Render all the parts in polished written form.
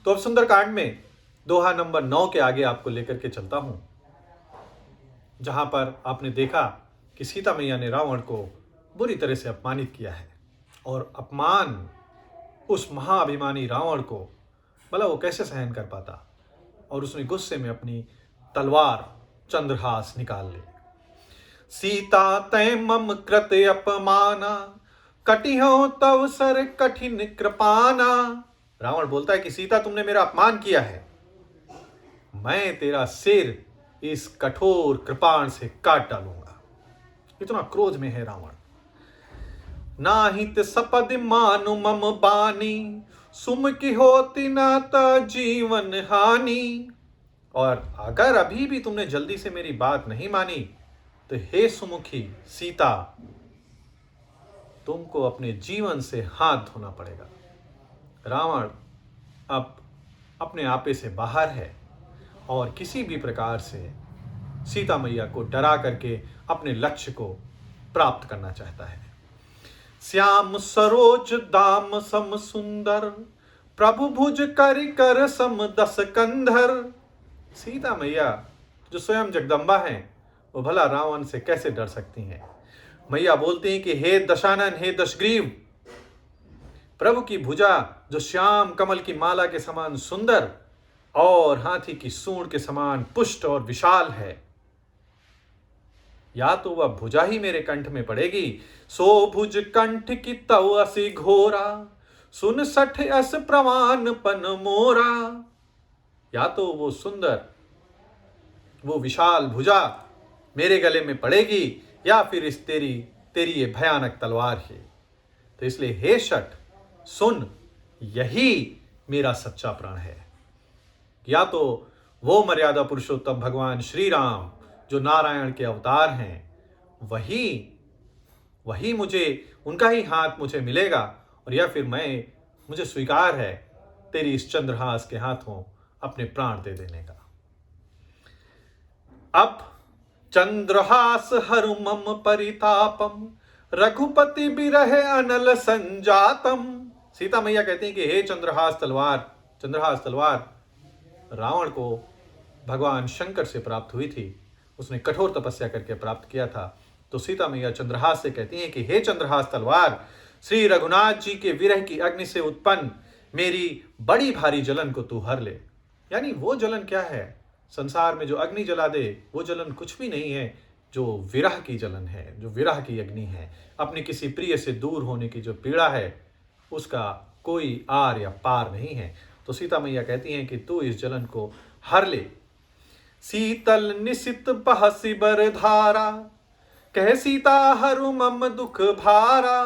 तो अब सुंदरकांड में दोहा नंबर 9 के आगे आपको लेकर के चलता हूं, जहां पर आपने देखा कि सीता मैया ने रावण को बुरी तरह से अपमानित किया है। और अपमान उस महाअभिमानी रावण को भला वो कैसे सहन कर पाता, और उसने गुस्से में अपनी तलवार चंद्रहास निकाल ली। सीता तय मम कृत अपमाना, कटिहो तव सर कठिन कृपाना। रावण बोलता है कि सीता तुमने मेरा अपमान किया है, मैं तेरा सिर इस कठोर कृपाण से काट डालूंगा। इतना क्रोध में है रावण। नाहित सपद मानु मम बानी, सुम की होती नाता जीवन हानि। और अगर अभी भी तुमने जल्दी से मेरी बात नहीं मानी तो हे सुमुखी सीता, तुमको अपने जीवन से हाथ धोना पड़ेगा। रावण अब अपने आपे से बाहर है और किसी भी प्रकार से सीता मैया को डरा करके अपने लक्ष्य को प्राप्त करना चाहता है। श्याम सरोज दाम सम सुंदर, प्रभु भुज करि कर सम दस कंधर। सीता मैया जो स्वयं जगदम्बा हैं, वो भला रावण से कैसे डर सकती हैं। मैया बोलती हैं कि हे दशानन, हे दशग्रीव, प्रभु की भुजा जो श्याम कमल की माला के समान सुंदर और हाथी की सूंड के समान पुष्ट और विशाल है, या तो वह भुजा ही मेरे कंठ में पड़ेगी, सो भुज कंठ की तव असि घोरा, सुन सठ अस प्रवान पन मोरा। या तो वो सुंदर, वो विशाल भुजा मेरे गले में पड़ेगी, या फिर इस तेरी ये भयानक तलवार है। तो इसलिए हे शठ, सुन, यही मेरा सच्चा प्राण है। या तो वो मर्यादा पुरुषोत्तम भगवान श्री राम जो नारायण के अवतार हैं, वही मुझे, उनका ही हाथ मुझे मिलेगा, और या फिर मुझे स्वीकार है तेरी इस चंद्रहास के हाथों अपने प्राण दे देने का। अब चंद्रहास हरु मम परितापम, रघुपति बिरह अनल संजातम। सीता मैया कहती हैं कि हे चंद्रहास तलवार रावण को भगवान शंकर से प्राप्त हुई थी, उसने कठोर तपस्या करके प्राप्त किया था। तो सीता मैया चंद्रहास से कहती हैं कि हे चंद्रहास तलवार, श्री रघुनाथ जी के विरह की अग्नि से उत्पन्न मेरी बड़ी भारी जलन को तू हर ले। यानी वो जलन क्या है, संसार में जो अग्नि जला दे वो जलन कुछ भी नहीं है, जो विरह की जलन है, जो विरह की अग्नि है, अपने किसी प्रिय से दूर होने की जो पीड़ा है, उसका कोई आर या पार नहीं है। तो सीता मैया कहती हैं कि तू इस जलन को हर ले। शीतल निशित बहसि बर धारा, कह सीता हरु मम दुख भारा।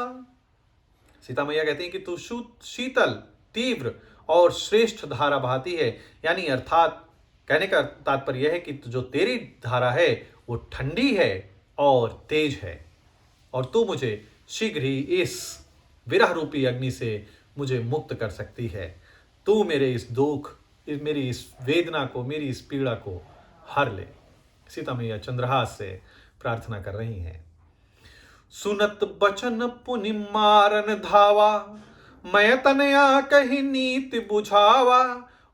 सीता मैया कहती हैं कि तू शीतल, तीव्र और श्रेष्ठ धारा बहाती है। यानी अर्थात कहने का तात्पर्य यह है कि जो तेरी धारा है वो ठंडी है और तेज है, और तू मुझे शीघ्र ही इस विरह रूपी अग्नि से मुझे मुक्त कर सकती है। तू मेरे इस दुख, मेरी इस वेदना को, मेरी इस पीड़ा को हर ले। सीता मैया चंद्रहास से प्रार्थना कर रही हैं। सुनत बचन पुनि मारन धावा, मैं तनया कही नीति बुझावा।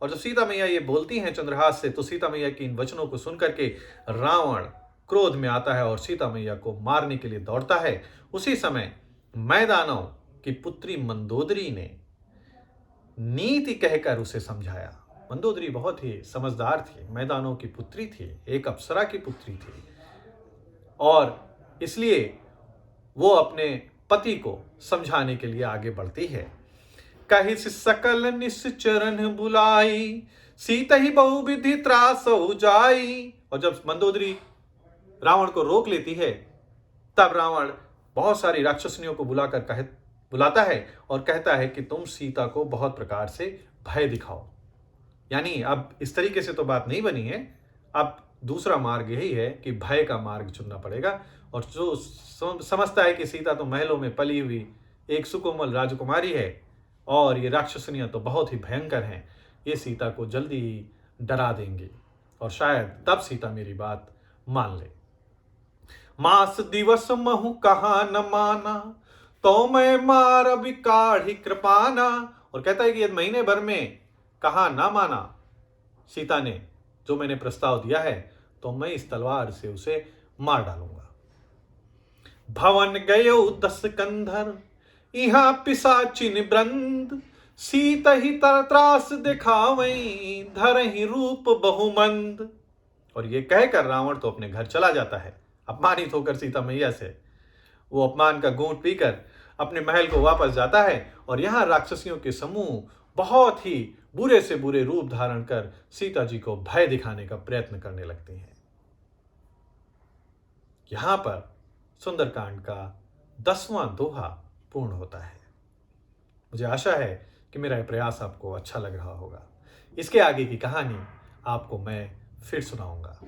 और जब सीता मैया ये बोलती हैं चंद्रहास से, तो सीता मैया की इन वचनों को सुन करके रावण क्रोध में आता है और सीता मैया को मारने के लिए दौड़ता है। उसी समय मैदानव की पुत्री मंदोदरी ने नीति कहकर उसे समझाया। मंदोदरी बहुत ही समझदार थी, मैदानों की पुत्री थी, एक अप्सरा की पुत्री थी, और इसलिए वो अपने पति को समझाने के लिए आगे बढ़ती है। कहिस सकल निश्चरण बुलाई, सीता ही बहुविधि त्रास हो जाई। और जब मंदोदरी रावण को रोक लेती है, तब रावण बहुत सारी राक्षसनियों को बुलाता है और कहता है कि तुम सीता को बहुत प्रकार से भय दिखाओ। यानी अब इस तरीके से तो बात नहीं बनी है, अब दूसरा मार्ग यही है कि भय का मार्ग चुनना पड़ेगा। और जो समझता है कि सीता तो महलों में पली हुई एक सुकोमल राजकुमारी है और ये राक्षसनियां तो बहुत ही भयंकर हैं, ये सीता को जल्दी ही डरा देंगे और शायद तब सीता मेरी बात मान ले। मास दिवस महु कहा न माना, तो मैं मार अभी काढ़ी कृपाना। और कहता है कि यदि महीने भर में कहा ना माना सीता ने जो मैंने प्रस्ताव दिया है, तो मैं इस तलवार से उसे मार डालूंगा। भवन गयो 10 कंधर, इहा पिशाचिन ब्रंद, सीत ही त्रास दिखावई, धरहि रूप बहुमंद। और ये कहकर रावण तो अपने घर चला जाता है, अपमानित होकर सीता मैया से। वो अपमान का घूंट पीकर अपने महल को वापस जाता है और यहां राक्षसियों के समूह बहुत ही बुरे से बुरे रूप धारण कर सीता जी को भय दिखाने का प्रयत्न करने लगते हैं। यहां पर सुंदरकांड का 10वां दोहा पूर्ण होता है। मुझे आशा है कि मेरा यह प्रयास आपको अच्छा लग रहा होगा। इसके आगे की कहानी आपको मैं फिर सुनाऊंगा।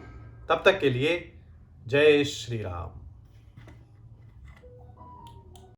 तब तक के लिए जय श्री राम।